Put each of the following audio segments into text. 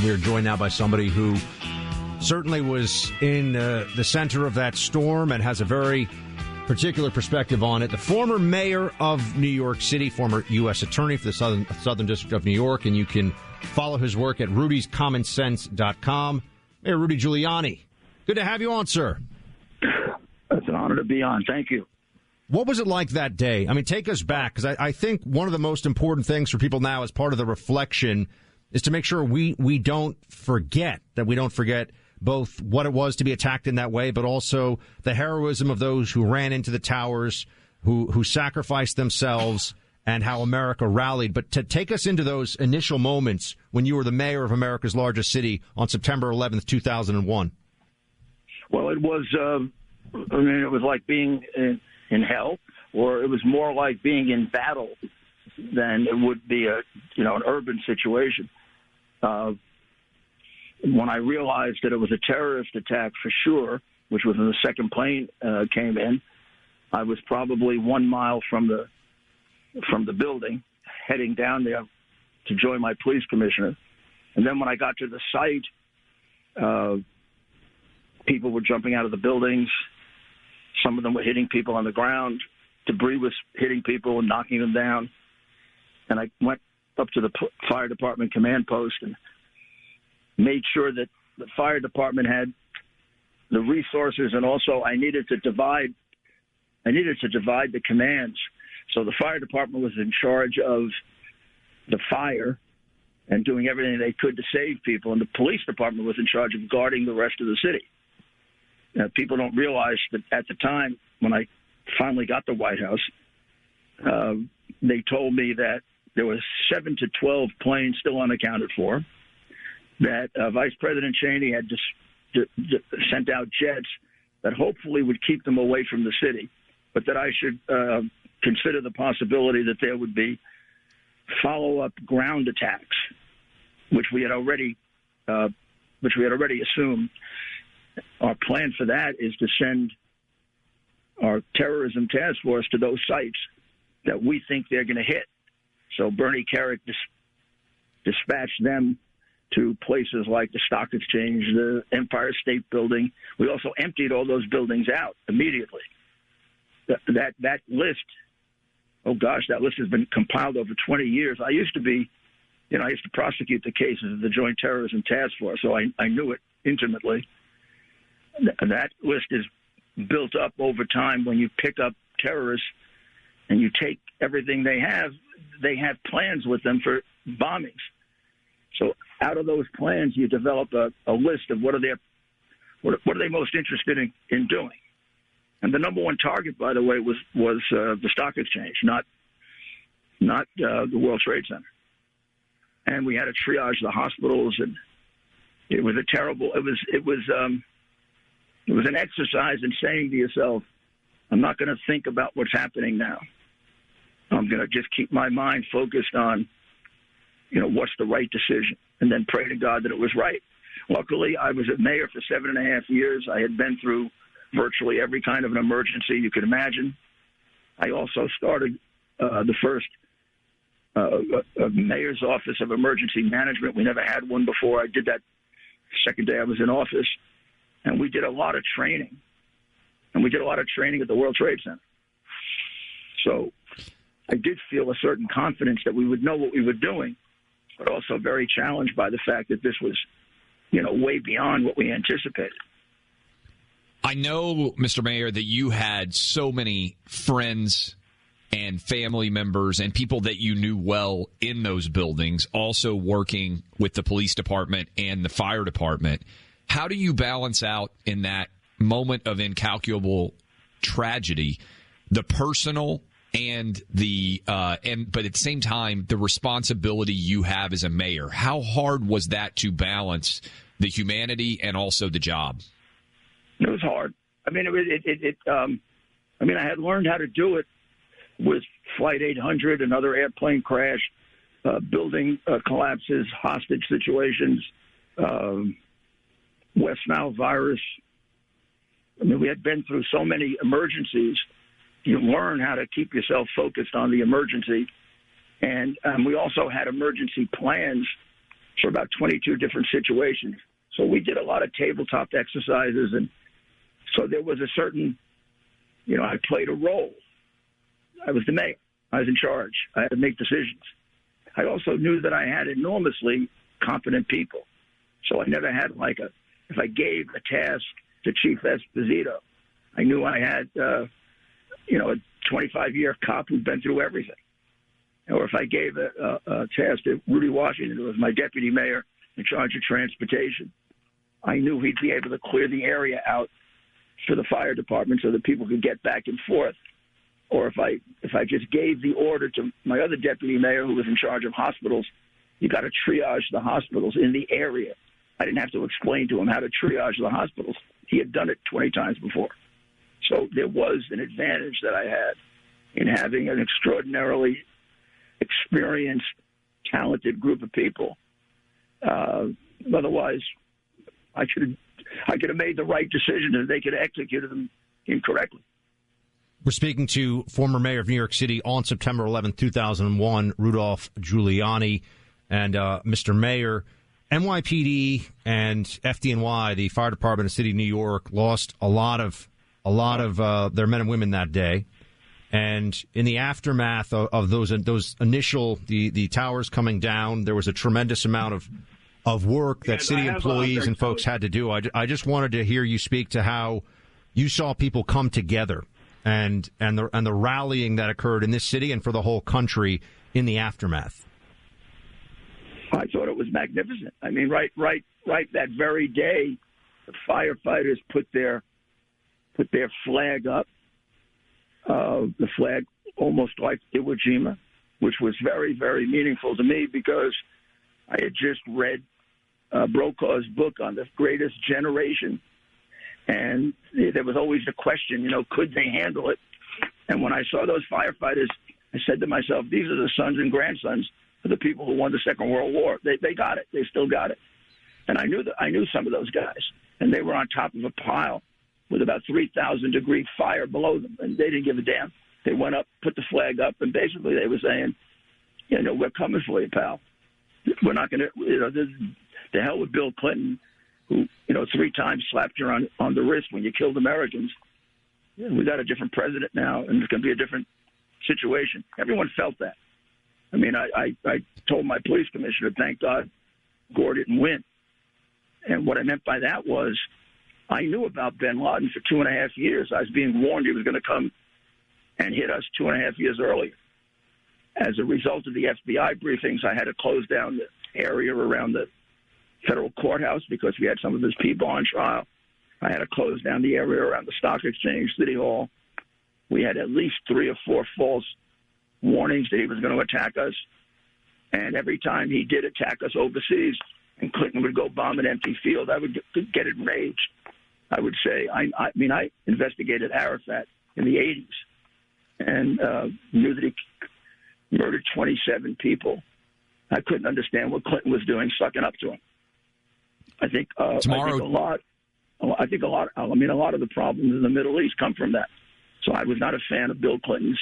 We are joined now by somebody who certainly was in the center of that storm and has a very particular perspective on it. The former mayor of New York City, former U.S. attorney for the Southern District of New York, and you can follow his work at rudyscommonsense.com. Mayor Rudy Giuliani, good to have you on, sir. It's an honor to be on. Thank you. What was it like that day? I mean, take us back, because I think one of the most important things for people now as part of the reflection is to make sure we don't forget both what it was to be attacked in that way, but also the heroism of those who ran into the towers, who sacrificed themselves, and how America rallied. But to take us into those initial moments when you were the mayor of America's largest city on September 11th, 2001. Well, it was, it was like being in hell, or it was more like being in battle than it would be an urban situation. When I realized that it was a terrorist attack for sure, which was when the second plane came in, I was probably 1 mile from the building, heading down there to join my police commissioner. And then when I got to the site, people were jumping out of the buildings. Some of them were hitting people on the ground. Debris was hitting people and knocking them down. And I went up to the fire department command post and made sure that the fire department had the resources, and also I needed to divide the commands. So the fire department was in charge of the fire and doing everything they could to save people, and the police department was in charge of guarding the rest of the city. Now, people don't realize that at the time when I finally got the White House, they told me that there was 7 to 12 planes still unaccounted for, that Vice President Cheney had just sent out jets that hopefully would keep them away from the city, but that I should consider the possibility that there would be follow-up ground attacks, which we had already assumed. Our plan for that is to send our terrorism task force to those sites that we think they're going to hit. So Bernie Kerik dispatched them to places like the Stock Exchange, the Empire State Building. We also emptied all those buildings out immediately. That list, that list has been compiled over 20 years. I used to prosecute the cases of the Joint Terrorism Task Force, so I knew it intimately. That list is built up over time. When you pick up terrorists and you take everything they have plans with them for bombings. So out of those plans, you develop a list of what are they most interested in doing. And the number one target, by the way, was the Stock Exchange, not the World Trade Center. And we had to triage the hospitals, and it was it was an exercise in saying to yourself, I'm not going to think about what's happening now. I'm going to just keep my mind focused on, what's the right decision, and then pray to God that it was right. Luckily, I was a mayor for 7.5 years. I had been through virtually every kind of an emergency you could imagine. I also started the first mayor's office of emergency management. We never had one before. I did that the second day I was in office. And we did a lot of training. And we did a lot of training at the World Trade Center. So I did feel a certain confidence that we would know what we were doing, but also very challenged by the fact that this was, way beyond what we anticipated. I know, Mr. Mayor, that you had so many friends and family members and people that you knew well in those buildings, also working with the police department and the fire department. How do you balance out in that moment of incalculable tragedy, the personal and but at the same time, the responsibility you have as a mayor? How hard was that to balance the humanity and also the job? It was hard. I mean, I had learned how to do it with Flight 800, another airplane crash, building collapses, hostage situations, West Nile virus. I mean, we had been through so many emergencies. You learn how to keep yourself focused on the emergency. And we also had emergency plans for about 22 different situations. So we did a lot of tabletop exercises, and so there was a certain, I played a role. I was the mayor. I was in charge. I had to make decisions. I also knew that I had enormously competent people. So I never had if I gave a task to Chief Esposito, I knew I had, a 25-year cop who'd been through everything. Or if I gave a task to Rudy Washington, who was my deputy mayor in charge of transportation, I knew he'd be able to clear the area out for the fire department so that people could get back and forth. Or if I just gave the order to my other deputy mayor who was in charge of hospitals, you got to triage the hospitals in the area. I didn't have to explain to him how to triage the hospitals. He had done it 20 times before. So there was an advantage that I had in having an extraordinarily experienced, talented group of people. Otherwise, I could have made the right decision and they could have executed them incorrectly. We're speaking to former mayor of New York City on September 11th, 2001, Rudy Giuliani. And Mr. Mayor, NYPD and FDNY, the fire department of the city of New York, lost a lot of their men and women that day. And in the aftermath of those initial the towers coming down, there was a tremendous amount of work that city employees and folks had to do. I just wanted to hear you speak to how you saw people come together and the rallying that occurred in this city and for the whole country in the aftermath. I thought it was magnificent. I mean, right that very day, the firefighters put their flag up. The flag almost like Iwo Jima, which was very, very meaningful to me because I had just read Brokaw's book on the greatest generation. And there was always the question, could they handle it? And when I saw those firefighters, I said to myself, these are the sons and grandsons of the people who won the Second World War. They got it. They still got it. And I knew some of those guys. And they were on top of a pile with about 3,000-degree fire below them. And they didn't give a damn. They went up, put the flag up, and basically they were saying, we're coming for you, pal. We're not going to, the hell with Bill Clinton, who, 3 times slapped you on the wrist when you killed Americans. We got a different president now, and it's going to be a different situation. Everyone felt that. I mean, I told my police commissioner, thank God Gore didn't win. And what I meant by that was I knew about bin Laden for 2.5 years. I was being warned he was going to come and hit us 2.5 years earlier. As a result of the FBI briefings, I had to close down the area around the federal courthouse because we had some of his people on trial. I had to close down the area around the Stock Exchange, City Hall. We had at least 3 or 4 false warnings that he was going to attack us. And every time he did attack us overseas and Clinton would go bomb an empty field, I would get enraged. I would say, I investigated Arafat in the 80s and knew that he murdered 27 people. I couldn't understand what Clinton was doing, sucking up to him. I think a lot of the problems in the Middle East come from that. So I was not a fan of Bill Clinton's,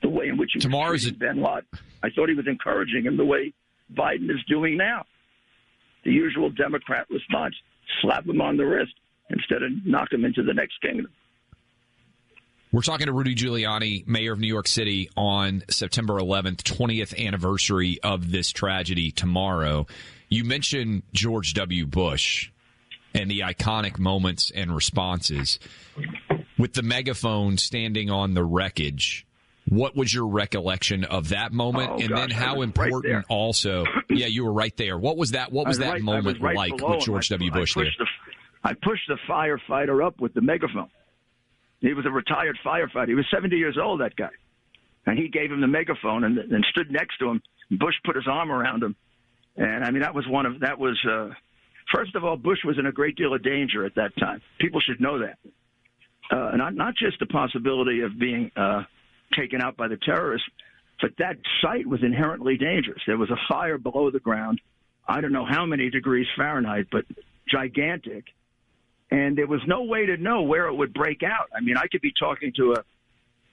the way in which he was treating bin Laden. I thought he was encouraging him the way Biden is doing now. The usual Democrat response, slap him on the wrist instead of knock him into the next kingdom. We're talking to Rudy Giuliani, mayor of New York City, on September 11th, 20th anniversary of this tragedy tomorrow. You mentioned George W. Bush and the iconic moments and responses. With the megaphone standing on the wreckage, what was your recollection of that moment? Then how important right also, you were right there. What was that moment like with George W. Bush there? I pushed the firefighter up with the megaphone. He was a retired firefighter. He was 70 years old, that guy. And he gave him the megaphone and stood next to him. Bush put his arm around him. And, I mean, first of all, Bush was in a great deal of danger at that time. People should know that. Not just the possibility of being taken out by the terrorists, but that site was inherently dangerous. There was a fire below the ground. I don't know how many degrees Fahrenheit, but gigantic. And there was no way to know where it would break out. I mean, I could be talking to a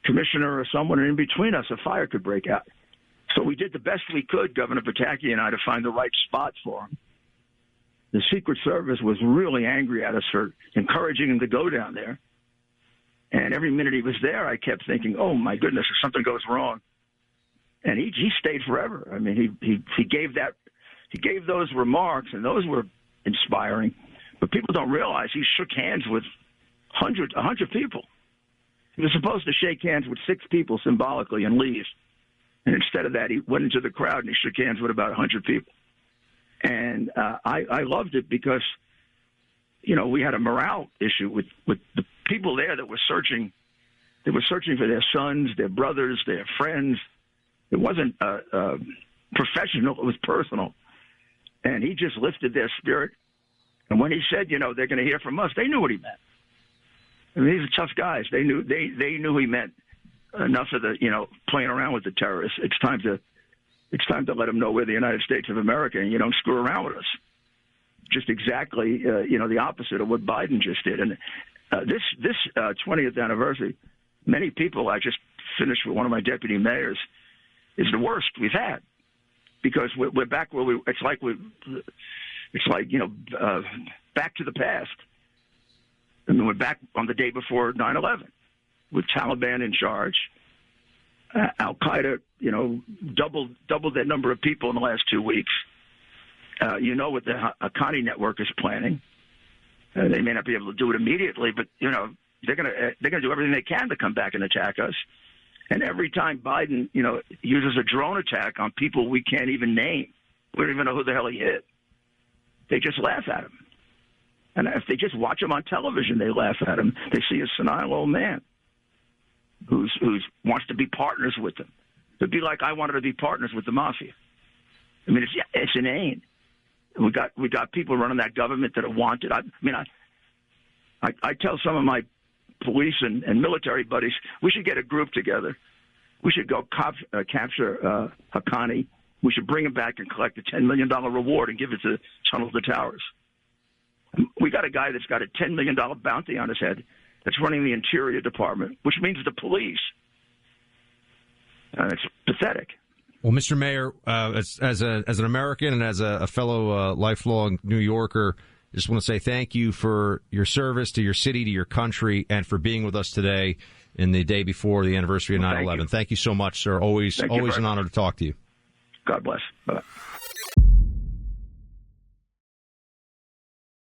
commissioner or someone, and in between us, a fire could break out. So we did the best we could, Governor Pataki and I, to find the right spot for him. The Secret Service was really angry at us for encouraging him to go down there. And every minute he was there, I kept thinking, oh, my goodness, if something goes wrong. And he stayed forever. I mean, he gave those remarks, and those were inspiring. But people don't realize he shook hands with 100 people. He was supposed to shake hands with 6 people symbolically and leave. And instead of that, he went into the crowd and he shook hands with about 100 people. And I loved it because, you know, we had a morale issue with the people there that were searching. They were searching for their sons, their brothers, their friends. It wasn't professional. It was personal. And he just lifted their spirit. And when he said, you know, they're going to hear from us, they knew what he meant. I mean, these are tough guys. They knew he meant enough of the, you know, playing around with the terrorists. It's time to let them know we're the United States of America, and you don't screw around with us. Just exactly, you know, the opposite of what Biden just did. And this 20th anniversary, many people, I just finished with one of my deputy mayors, is the worst we've had, because we're back where it's like you know, back to the past. I mean, we're back on the day before 9/11 with Taliban in charge. Al Qaeda, you know, doubled their number of people in the last 2 weeks. You know what the Haqqani network is planning. They may not be able to do it immediately, but you know they're gonna do everything they can to come back and attack us. And every time Biden, you know, uses a drone attack on people we can't even name, we don't even know who the hell he hit. They just laugh at him. And if they just watch him on television, they laugh at him. They see a senile old man who wants to be partners with them. It'd be like I wanted to be partners with the mafia. I mean, it's inane. We got people running that government that are wanted. I tell some of my police and military buddies, we should get a group together. We should go capture Haqqani. We should bring him back and collect a $10 million reward and give it to Tunnel to Towers. We got a guy that's got a $10 million bounty on his head that's running the Interior Department, which means the police. It's pathetic. Well, Mr. Mayor, as an American and as a fellow lifelong New Yorker, I just want to say thank you for your service to your city, to your country, and for being with us today in the day before the anniversary of 9/11. Thank you so much, sir. Always an honor to talk to you. God bless. Bye-bye.